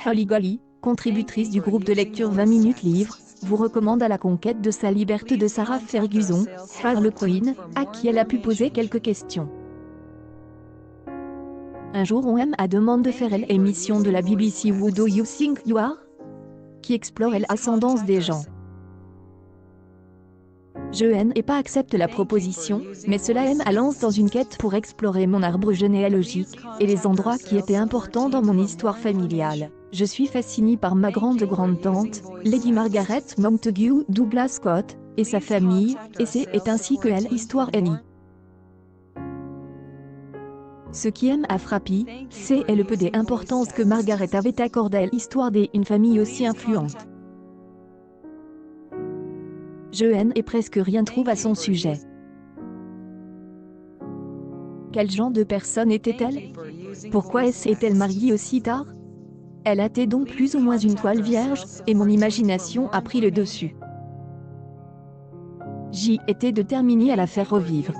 Holly Golly, contributrice du groupe de lecture 20 minutes livre, vous recommande À la conquête de sa liberté de Sarah Ferguson, Harlequin, à qui elle a pu poser quelques questions. Un jour on a demandé de faire l'émission de la BBC Who Do You Think You Are, qui explore l'ascendance des gens. Je n'ai pas accepté la proposition, mais cela lance dans une quête pour explorer mon arbre généalogique, et les endroits qui étaient importants dans mon histoire familiale. Je suis fascinée par ma grande-grande-tante, Lady Margaret Montagu Douglas Scott, et sa famille, et c'est ainsi que l'histoire est née. Ce qui m'a frappé, c'est le peu d'importance que Margaret avait accordée à l'histoire d'une famille aussi influente. Je n'ai presque rien trouvé à son sujet. Quel genre de personne était-elle? Pourquoi est-elle mariée aussi tard? Elle était donc plus ou moins une toile vierge, et mon imagination a pris le dessus. J'y étais déterminée à la faire revivre.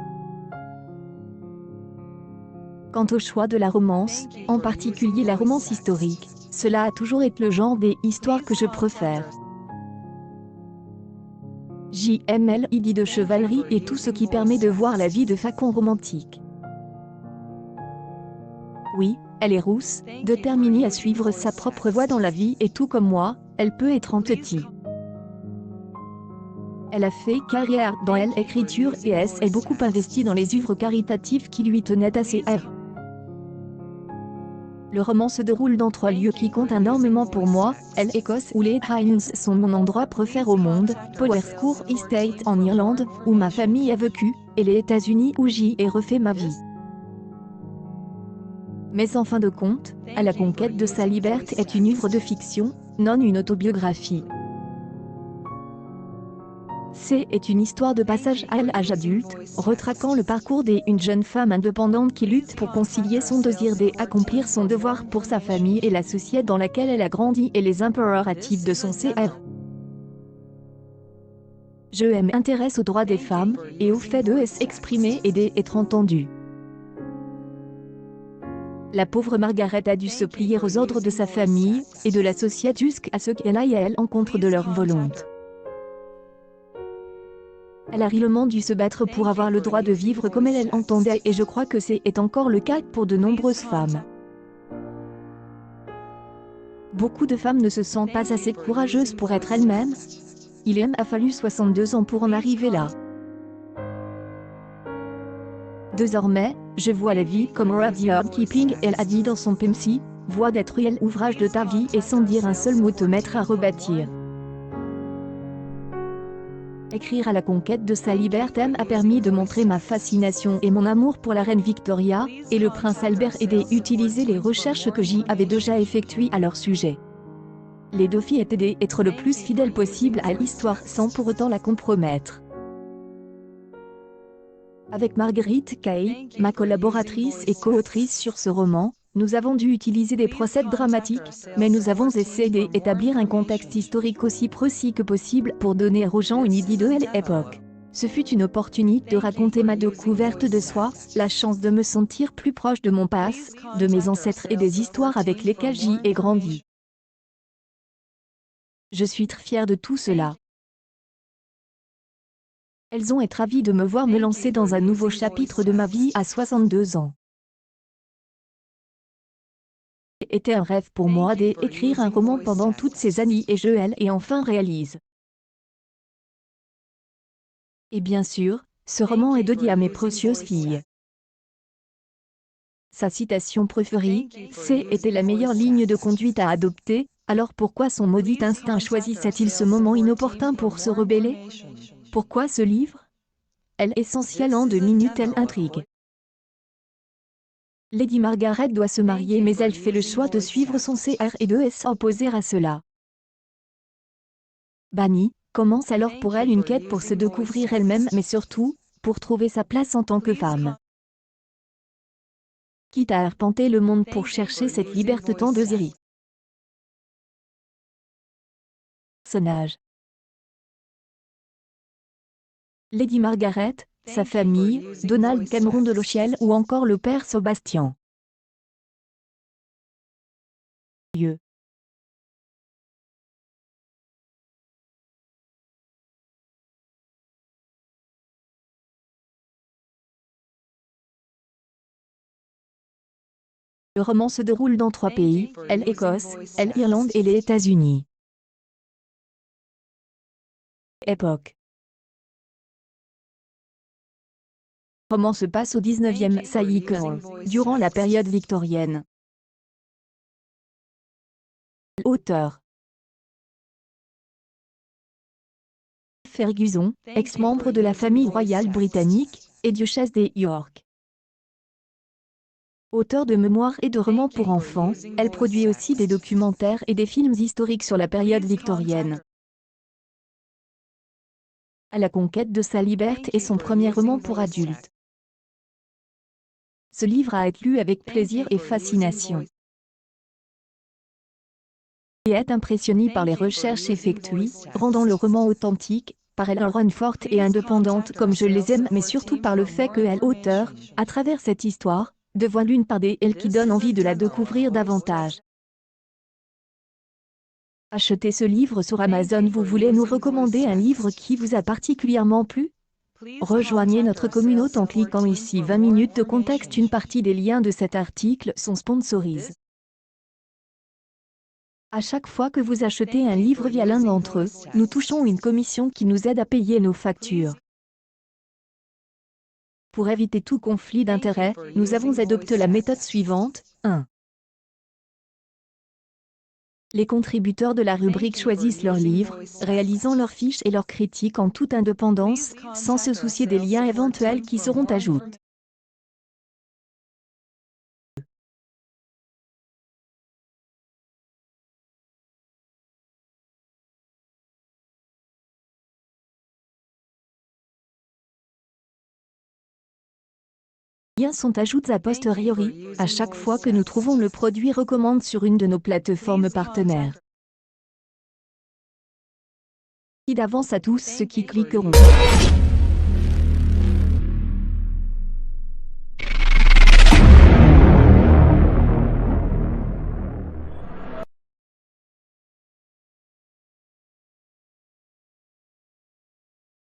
Quant au choix de la romance, en particulier la romance historique, cela a toujours été le genre des histoires que je préfère. J'aime l'idée de chevalerie et tout ce qui permet de voir la vie de façon romantique. Oui, elle est rousse, déterminée à suivre sa propre voie dans la vie et tout comme moi, elle peut être entêtée. Elle a fait carrière dans l'écriture et est beaucoup investie dans les œuvres caritatives qui lui tenaient à ses œuvres. Le roman se déroule dans 3 lieux qui comptent énormément pour moi, l'Écosse où les Highlands sont mon endroit préféré au monde, Powerscourt Estate en Irlande, où ma famille a vécu, et les États-Unis où j'y ai refait ma vie. Mais en fin de compte, À la conquête de sa liberté est une œuvre de fiction, non une autobiographie. C'est une histoire de passage à l'âge adulte, retraquant le parcours d'une jeune femme indépendante qui lutte pour concilier son désir d'accomplir son devoir pour sa famille et la société dans laquelle elle a grandi et les impératifs de son CR. Je m'intéresse aux droits des femmes, et au fait de s'exprimer et d'être entendue. La pauvre Margaret a dû se plier aux ordres de sa famille, et de la société jusqu'à ce qu'elle aille à l'encontre de leur volonté. Elle a réellement dû se battre pour avoir le droit de vivre comme elle l'entendait et je crois que c'est encore le cas pour de nombreuses femmes. Beaucoup de femmes ne se sentent pas assez courageuses pour être elles-mêmes. Il a fallu 62 ans pour en arriver là. Désormais, je vois la vie comme rudyard Kipling elle a dit dans son PMC, vois d'être l'ouvrage de ta vie et sans dire un seul mot te mettre à rebâtir. Écrire À la conquête de sa liberté m'a permis de montrer ma fascination et mon amour pour la reine Victoria, et le prince Albert et d'utiliser les recherches que j'y avais déjà effectuées à leur sujet. Les défis étaient d'être le plus fidèle possible à l'histoire sans pour autant la compromettre. Avec Marguerite Kay, ma collaboratrice et co-autrice sur ce roman, nous avons dû utiliser des procédés dramatiques, mais nous avons essayé d'établir un contexte historique aussi précis que possible pour donner aux gens une idée de l'époque. Ce fut une opportunité de raconter ma découverte de soi, la chance de me sentir plus proche de mon passé, de mes ancêtres et des histoires avec lesquelles j'y ai grandi. Je suis très fière de tout cela. Elles ont été ravies de me voir me lancer dans un nouveau chapitre de ma vie à 62 ans. Était un rêve pour moi d'écrire un roman pendant toutes ces années et je l'ai enfin réalise. Et bien sûr, ce roman est dédié à mes précieuses filles. Sa citation préférée, était la meilleure ligne de conduite à adopter, alors pourquoi son maudit instinct choisissait-il ce moment inopportun pour se rebeller? Pourquoi ce livre? Elle est essentielle en 2 minutes, elle intrigue. Lady Margaret doit se marier mais elle fait le choix de suivre son CR et de s'opposer à cela. Bannie commence alors pour elle une quête pour se découvrir elle-même mais surtout, pour trouver sa place en tant que femme. Quitte à arpenter le monde pour chercher cette liberté tant désirée. Personnage. Lady Margaret, sa famille, Donald Cameron de Lochiel ou encore le père Sébastien. Lieu. Le roman se déroule dans 3 pays, l'Écosse, l'Irlande et les États-Unis. Époque. Le roman se passe au 19e siècle, durant la période victorienne. Auteur. Ferguson, ex-membre de la famille royale britannique, et duchesse de York. Auteur de mémoires et de romans pour enfants, elle produit aussi des documentaires et des films historiques sur la période victorienne. À la conquête de sa liberté est son premier roman pour adultes. Ce livre a été lu avec plaisir et fascination. Et est impressionné par les recherches effectuées, rendant le roman authentique, par elle forte et indépendante comme je les aime, mais surtout par le fait que elle, auteur, à travers cette histoire, dévoile une part d'elle qui donne envie de la découvrir davantage. Achetez ce livre sur Amazon. Vous voulez nous recommander un livre qui vous a particulièrement plu? Rejoignez notre communauté en cliquant ici. 20 minutes de contexte. Une partie des liens de cet article sont sponsorisés. À chaque fois que vous achetez un livre via l'un d'entre eux, nous touchons une commission qui nous aide à payer nos factures. Pour éviter tout conflit d'intérêts, nous avons adopté la méthode suivante. 1. Les contributeurs de la rubrique choisissent leurs livres, réalisant leurs fiches et leurs critiques en toute indépendance, sans se soucier des liens éventuels qui seront ajoutés. Les liens sont ajoutés a posteriori, à chaque fois que nous trouvons le produit recommande sur une de nos plateformes partenaires. Merci d'avance à tous ceux qui cliqueront.